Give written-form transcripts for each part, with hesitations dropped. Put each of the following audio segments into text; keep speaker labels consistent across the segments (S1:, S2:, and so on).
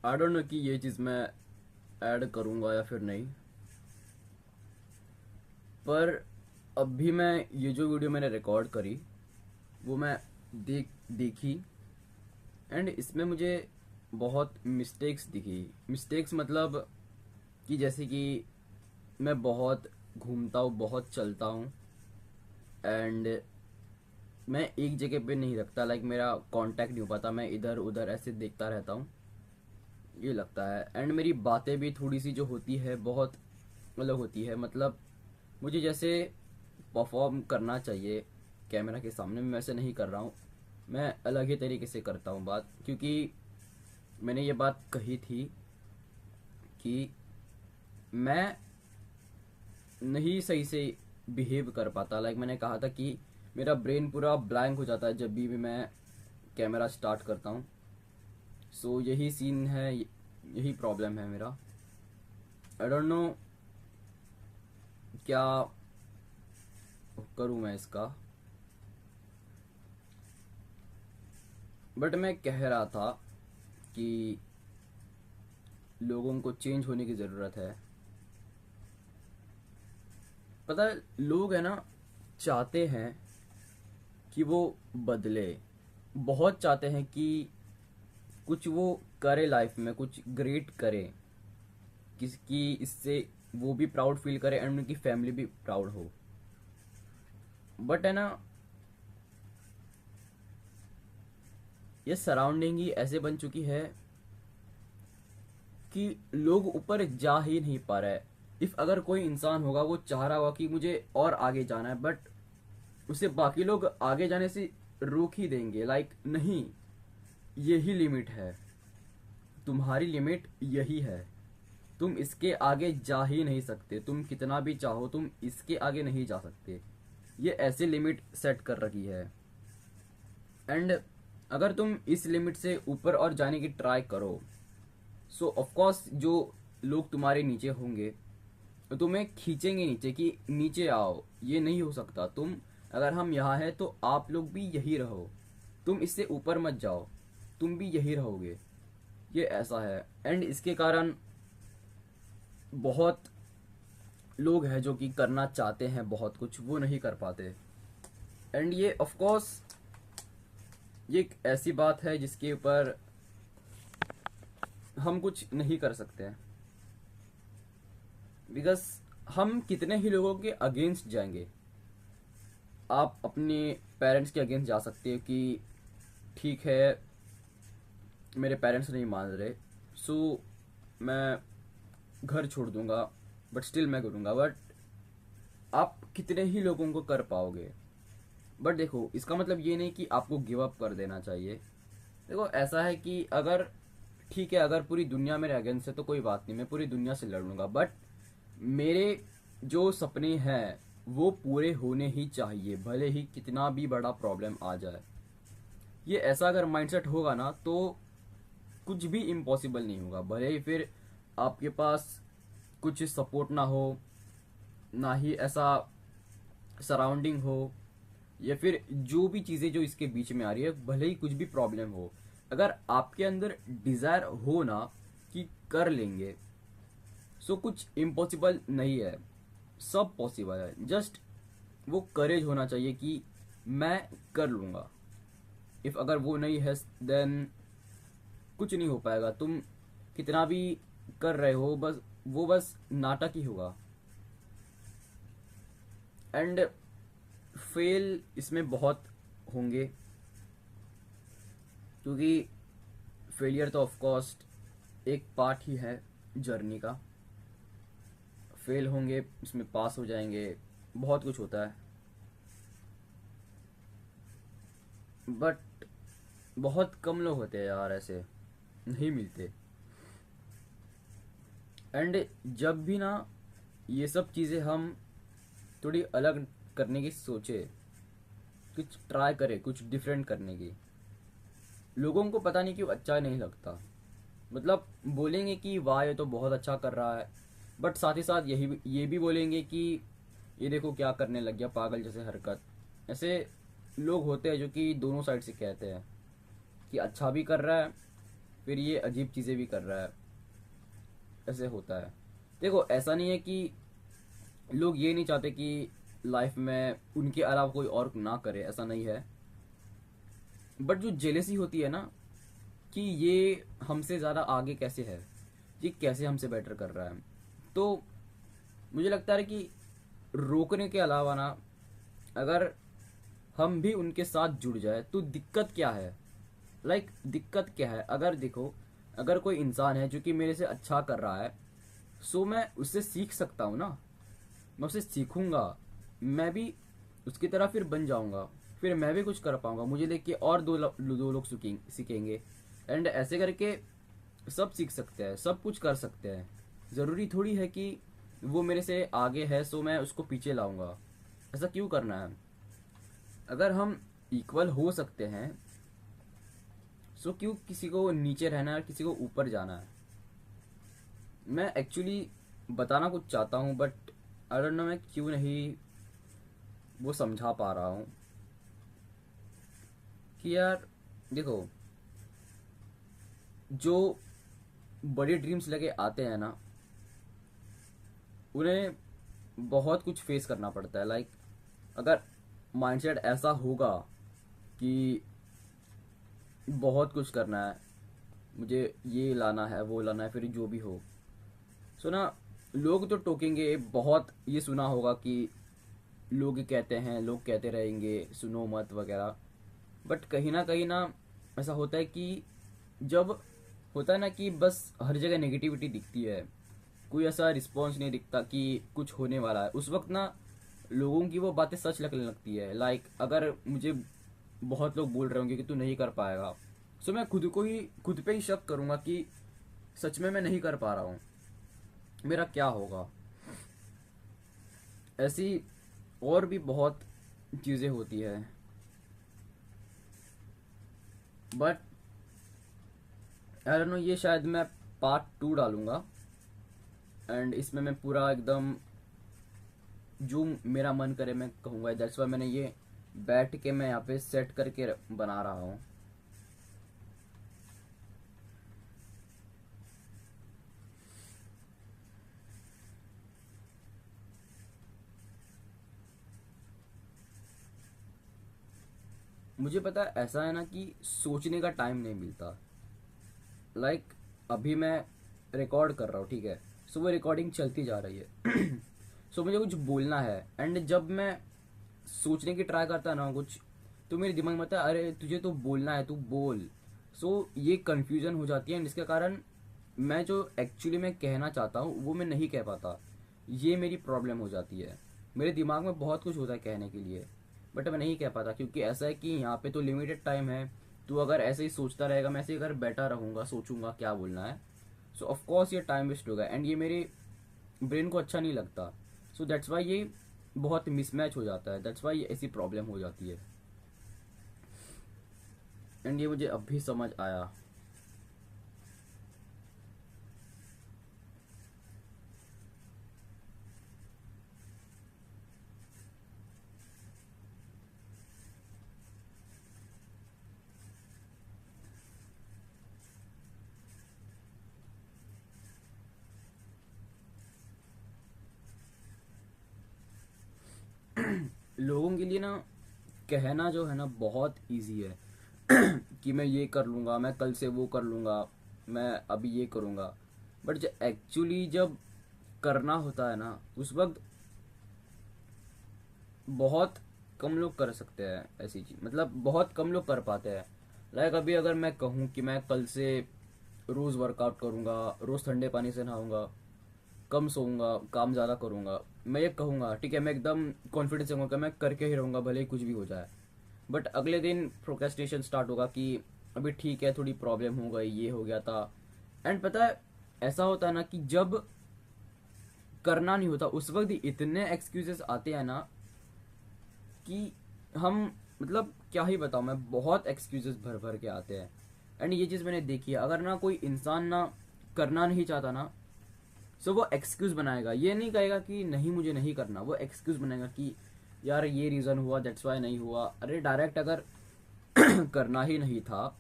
S1: I don't know कि ये चीज़ मैं ऐड करूँगा या फिर नहीं, पर अभी मैं ये जो वीडियो मैंने रिकॉर्ड करी वो मैं देखी, एंड इसमें मुझे बहुत मिस्टेक्स दिखी। मिस्टेक्स मतलब कि जैसे कि मैं बहुत घूमता हूँ, बहुत चलता हूँ, एंड मैं एक जगह पे नहीं रखता। लाइक मेरा कांटेक्ट नहीं हो पाता, मैं इधर उधर ऐसे देखता रहता हूँ, ये लगता है। एंड मेरी बातें भी थोड़ी सी जो होती है बहुत अलग होती है। मतलब मुझे जैसे परफॉर्म करना चाहिए कैमरा के सामने, मैं वैसे नहीं कर रहा हूँ। मैं अलग ही तरीके से करता हूँ बात, क्योंकि मैंने ये बात कही थी कि मैं नहीं सही से बिहेव कर पाता। लाइक मैंने कहा था कि मेरा ब्रेन पूरा ब्लैंक हो जाता है जब भी मैं कैमरा स्टार्ट करता हूँ। सो यही सीन है, यही प्रॉब्लम है मेरा। आई डोंट नो क्या करूँ मैं इसका, बट मैं कह रहा था कि लोगों को चेंज होने की ज़रूरत है। पता है, लोग है ना, चाहते हैं कि वो बदले, बहुत चाहते हैं कि कुछ वो करे लाइफ में, कुछ ग्रेट करे, किसकी इससे वो भी प्राउड फील करे एंड उनकी फैमिली भी प्राउड हो। बट है ना, ये सराउंडिंग ही ऐसे बन चुकी है कि लोग ऊपर जा ही नहीं पा रहे हैं। इफ अगर कोई इंसान होगा वो चाह रहा होगा कि मुझे और आगे जाना है, बट उसे बाकी लोग आगे जाने से रोक ही देंगे। लाइक नहीं, यही लिमिट है, तुम्हारी लिमिट यही है, तुम इसके आगे जा ही नहीं सकते। तुम कितना भी चाहो तुम इसके आगे नहीं जा सकते। ये ऐसे लिमिट सेट कर रखी है, एंड अगर तुम इस लिमिट से ऊपर और जाने की ट्राई करो, सो ऑफ कोर्स जो लोग तुम्हारे नीचे होंगे तो तुम्हें खींचेंगे नीचे कि नीचे आओ, ये नहीं हो सकता। तुम, अगर हम यहाँ हैं तो आप लोग भी यही रहो, तुम इससे ऊपर मत जाओ, तुम भी यही रहोगे। ये ऐसा है, एंड इसके कारण बहुत लोग हैं जो कि करना चाहते हैं बहुत कुछ, वो नहीं कर पाते। एंड ये ऑफ कोर्स ये एक ऐसी बात है जिसके ऊपर हम कुछ नहीं कर सकते हैं, बिकॉज हम कितने ही लोगों के अगेंस्ट जाएंगे। आप अपने पेरेंट्स के अगेंस्ट जा सकते हो कि ठीक है मेरे पेरेंट्स नहीं मान रहे, सो मैं घर छोड़ दूंगा, बट स्टिल मैं करूंगा। बट आप कितने ही लोगों को कर पाओगे। बट देखो, इसका मतलब ये नहीं कि आपको गिव अप कर देना चाहिए। देखो ऐसा है कि अगर ठीक है, अगर पूरी दुनिया मेरे अगेंस्ट है तो कोई बात नहीं, मैं पूरी दुनिया से लड़ लूंगा, बट मेरे जो सपने हैं वो पूरे होने ही चाहिए, भले ही कितना भी बड़ा प्रॉब्लम आ जाए। ये ऐसा अगर माइंडसेट होगा ना तो कुछ भी इम्पॉसिबल नहीं होगा। भले ही फिर आपके पास कुछ सपोर्ट ना हो, ना ही ऐसा सराउंडिंग हो, या फिर जो भी चीज़ें जो इसके बीच में आ रही है, भले ही कुछ भी प्रॉब्लम हो, अगर आपके अंदर डिज़ायर हो ना कि कर लेंगे, सो कुछ इम्पॉसिबल नहीं है, सब पॉसिबल है। जस्ट वो करेज होना चाहिए कि मैं कर लूँगा। इफ़ अगर वो नहीं है देन कुछ नहीं हो पाएगा। तुम कितना भी कर रहे हो, बस वो बस नाटक ही होगा। एंड फेल इसमें बहुत होंगे, क्योंकि फेलियर तो ऑफ कोर्स एक पार्ट ही है जर्नी का। फेल होंगे, इसमें पास हो जाएंगे, बहुत कुछ होता है, बट बहुत कम लोग होते हैं यार, ऐसे नहीं मिलते। एंड जब भी ना ये सब चीज़ें हम थोड़ी अलग करने की सोचे, कुछ ट्राई करें, कुछ डिफरेंट करने की, लोगों को पता नहीं क्यों अच्छा नहीं लगता। मतलब बोलेंगे कि वाह ये तो बहुत अच्छा कर रहा है, बट साथ ही साथ ये भी बोलेंगे कि ये देखो क्या करने लग गया, पागल जैसे हरकत। ऐसे लोग होते हैं जो कि दोनों साइड से कहते हैं कि अच्छा भी कर रहा है फिर ये अजीब चीज़ें भी कर रहा है, ऐसे होता है। देखो ऐसा नहीं है कि लोग ये नहीं चाहते कि लाइफ में उनके अलावा कोई और ना करे, ऐसा नहीं है। बट जो जेलेसी होती है ना कि ये हमसे ज़्यादा आगे कैसे है, ये कैसे हमसे बेटर कर रहा है, तो मुझे लगता है कि रोकने के अलावा ना, अगर हम भी उनके साथ जुड़ जाए तो दिक्कत क्या है। दिक्कत क्या है, अगर देखो, अगर कोई इंसान है जो कि मेरे से अच्छा कर रहा है, सो मैं उससे सीख सकता हूँ ना, मैं उससे सीखूंगा, मैं भी उसकी तरह फिर बन जाऊंगा, फिर मैं भी कुछ कर पाऊंगा, मुझे देख के और दो लोग सीखेंगे। एंड ऐसे करके सब सीख सकते हैं, सब कुछ कर सकते हैं। ज़रूरी थोड़ी है कि वो मेरे से आगे है सो मैं उसको पीछे लाऊंगा, ऐसा क्यों करना है। अगर हम इक्वल हो सकते हैं, सो क्यों किसी को नीचे रहना है और किसी को ऊपर जाना है। मैं एक्चुअली बताना कुछ चाहता हूँ, बट आई डोंट नो मैं क्यों नहीं वो समझा पा रहा हूँ कि यार देखो, जो बड़े ड्रीम्स लेके आते हैं ना, उन्हें बहुत कुछ फेस करना पड़ता है। अगर माइंडसेट ऐसा होगा कि बहुत कुछ करना है, मुझे ये लाना है वो लाना है, फिर जो भी हो, सुना, लोग तो टोकेंगे बहुत, ये सुना होगा कि लोग कहते हैं, लोग कहते रहेंगे सुनो मत वगैरह। बट कहीं ना ऐसा होता है कि जब होता है ना कि बस हर जगह नेगेटिविटी दिखती है, कोई ऐसा रिस्पॉन्स नहीं दिखता कि कुछ होने वाला है, उस वक्त ना लोगों की वो बातें सच लगने लगती है। अगर मुझे बहुत लोग बोल रहे होंगे कि तू नहीं कर पाएगा, सो मैं खुद पे ही शक करूंगा कि सच में मैं नहीं कर पा रहा हूँ, मेरा क्या होगा। ऐसी और भी बहुत चीज़ें होती है। बट आई डोंट नो, ये शायद मैं पार्ट 2 डालूंगा, एंड इसमें मैं पूरा एकदम जो मेरा मन करे मैं कहूँगा। दैट्स वाई मैंने ये बैठ के मैं यहाँ पे सेट करके बना रहा हूँ। मुझे पता है ऐसा है ना कि सोचने का टाइम नहीं मिलता। लाइक अभी मैं रिकॉर्ड कर रहा हूँ, ठीक है, सो वो रिकॉर्डिंग चलती जा रही है सो मुझे कुछ बोलना है, एंड जब मैं सोचने की ट्राई करता ना कुछ, तो मेरे दिमाग में आता है अरे तुझे तो बोलना है, तू बोल। सो ये कन्फ्यूजन हो जाती है, एंड इसके कारण मैं जो एक्चुअली मैं कहना चाहता हूँ वो मैं नहीं कह पाता। ये मेरी प्रॉब्लम हो जाती है। मेरे दिमाग में बहुत कुछ होता है कहने के लिए, बट मैं नहीं कह पाता, क्योंकि ऐसा है कि यहाँ पे तो लिमिटेड टाइम है। तो अगर ऐसे ही सोचता रहेगा, मैं ऐसे ही अगर बैठा रहूँगा सोचूंगा क्या बोलना है, सो ऑफकोर्स ये टाइम वेस्ट होगा, एंड ये मेरे ब्रेन को अच्छा नहीं लगता। सो दैट्स वाई ये बहुत मिसमैच हो जाता है, दैट्स वाई ऐसी प्रॉब्लम हो जाती है। एंड ये मुझे अब भी समझ आया। लोगों के लिए ना कहना जो है ना बहुत इजी है कि मैं ये कर लूँगा, मैं कल से वो कर लूँगा, मैं अभी ये करूँगा। बट जब करना होता है ना, उस वक्त बहुत कम लोग कर सकते हैं ऐसी चीज, मतलब बहुत कम लोग कर पाते हैं। अभी अगर मैं कहूँ कि मैं कल से रोज़ वर्कआउट करूँगा, रोज़ ठंडे पानी से नहाऊंगा, कम सोऊंगा, काम ज़्यादा करूँगा, मैं ये कहूँगा, ठीक है, मैं एकदम कॉन्फिडेंस से कहूँगा मैं करके ही रहूँगा भले ही कुछ भी हो जाए। बट अगले दिन प्रोक्रेस्टिनेशन स्टार्ट होगा कि अभी ठीक है, थोड़ी प्रॉब्लम हो गई, ये हो गया था। एंड पता है ऐसा होता है ना कि जब करना नहीं होता उस वक्त इतने एक्सक्यूजेस आते हैं ना कि हम, मतलब क्या ही बताऊं मैं, बहुत एक्सक्यूजेस भर भर के आते हैं। एंड ये चीज़ मैंने देखी है, अगर ना कोई इंसान ना करना नहीं चाहता ना, सो वो एक्सक्यूज बनाएगा, ये नहीं कहेगा कि नहीं मुझे नहीं करना, वो एक्सक्यूज बनाएगा कि यार ये रीज़न हुआ दैट्स वाई नहीं हुआ। अरे डायरेक्ट अगर करना ही नहीं था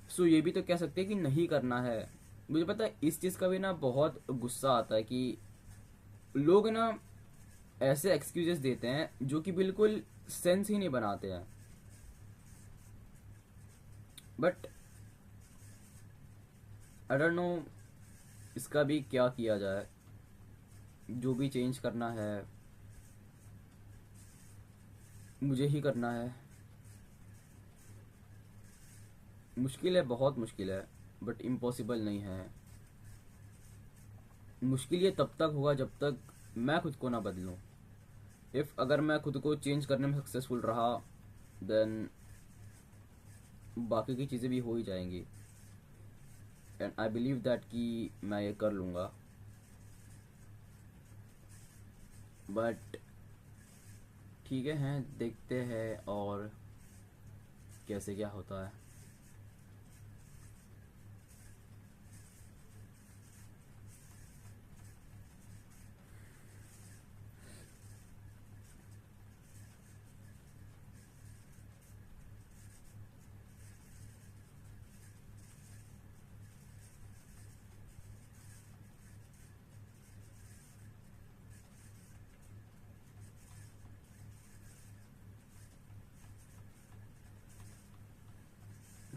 S1: सो ये भी तो कह सकते हैं कि नहीं करना है। मुझे पता है इस चीज़ का भी ना बहुत गुस्सा आता है कि लोग ना ऐसे एक्सक्यूजेस देते हैं जो कि बिल्कुल सेंस ही नहीं बनाते हैं। बट आई डोंट नो इसका भी क्या किया जाए। जो भी चेंज करना है मुझे ही करना है। मुश्किल है, बहुत मुश्किल है, बट इम्पॉसिबल नहीं है। मुश्किल ये तब तक होगा जब तक मैं खुद को ना बदलूं। इफ़ अगर मैं खुद को चेंज करने में सक्सेसफुल रहा देन बाकी की चीज़ें भी हो ही जाएंगी। एंड आई बिलीव दैट कि मैं ये कर लूँगा। बट ठीक है, हैं देखते हैं और कैसे क्या होता है।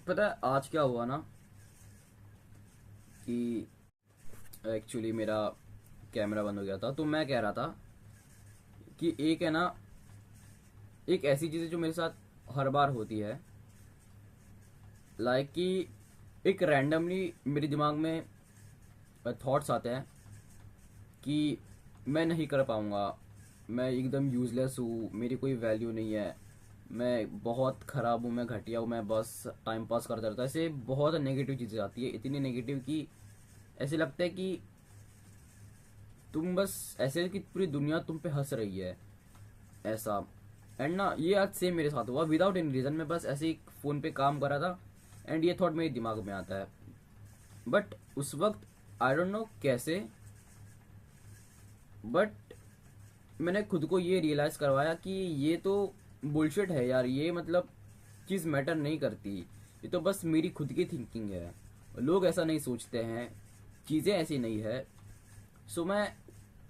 S1: पता है आज क्या हुआ ना कि एक्चुअली मेरा कैमरा बंद हो गया था, तो मैं कह रहा था कि एक है ना, एक ऐसी चीज़ है जो मेरे साथ हर बार होती है। लाइक कि एक रैंडमली मेरे दिमाग में थॉट्स आते हैं कि मैं नहीं कर पाऊँगा, मैं एकदम यूज़लेस हूँ, मेरी कोई वैल्यू नहीं है, मैं बहुत ख़राब हूँ, मैं घटिया हूँ, मैं बस टाइम पास करता रहता हूँ। ऐसे बहुत नेगेटिव चीज़ें आती है, इतनी नेगेटिव कि ऐसे लगता है कि तुम बस ऐसे कि पूरी दुनिया तुम पे हंस रही है ऐसा। एंड ना ये आज सेम मेरे साथ हुआ विदाउट एनी रीज़न। मैं बस ऐसे ही फ़ोन पे काम कर रहा था एंड ये थॉट मेरे दिमाग में आता है। बट उस वक्त आई डोंट नो कैसे, बट मैंने खुद को ये रियलाइज़ करवाया कि ये तो बुलशिट है यार, ये मतलब चीज़ मैटर नहीं करती, ये तो बस मेरी खुद की थिंकिंग है। लोग ऐसा नहीं सोचते हैं, चीज़ें ऐसी नहीं है। सो मैं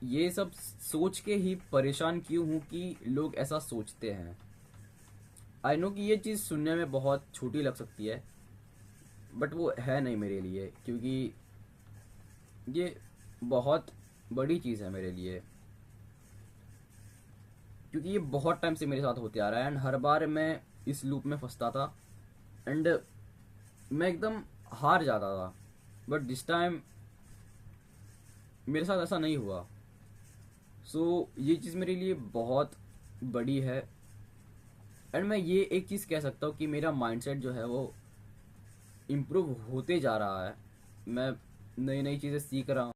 S1: ये सब सोच के ही परेशान क्यों हूँ कि लोग ऐसा सोचते हैं। आई नो कि ये चीज़ सुनने में बहुत छोटी लग सकती है, बट वो है नहीं मेरे लिए, क्योंकि ये बहुत बड़ी चीज़ है मेरे लिए। क्योंकि ये बहुत टाइम से मेरे साथ होते आ रहा है एंड हर बार मैं इस लूप में फंसता था एंड मैं एकदम हार जाता था। बट दिस टाइम मेरे साथ ऐसा नहीं हुआ। सो ये चीज़ मेरे लिए बहुत बड़ी है। एंड मैं ये एक चीज़ कह सकता हूँ कि मेरा माइंडसेट जो है वो इम्प्रूव होते जा रहा है। मैं नई नई चीज़ें सीख रहा हूँ।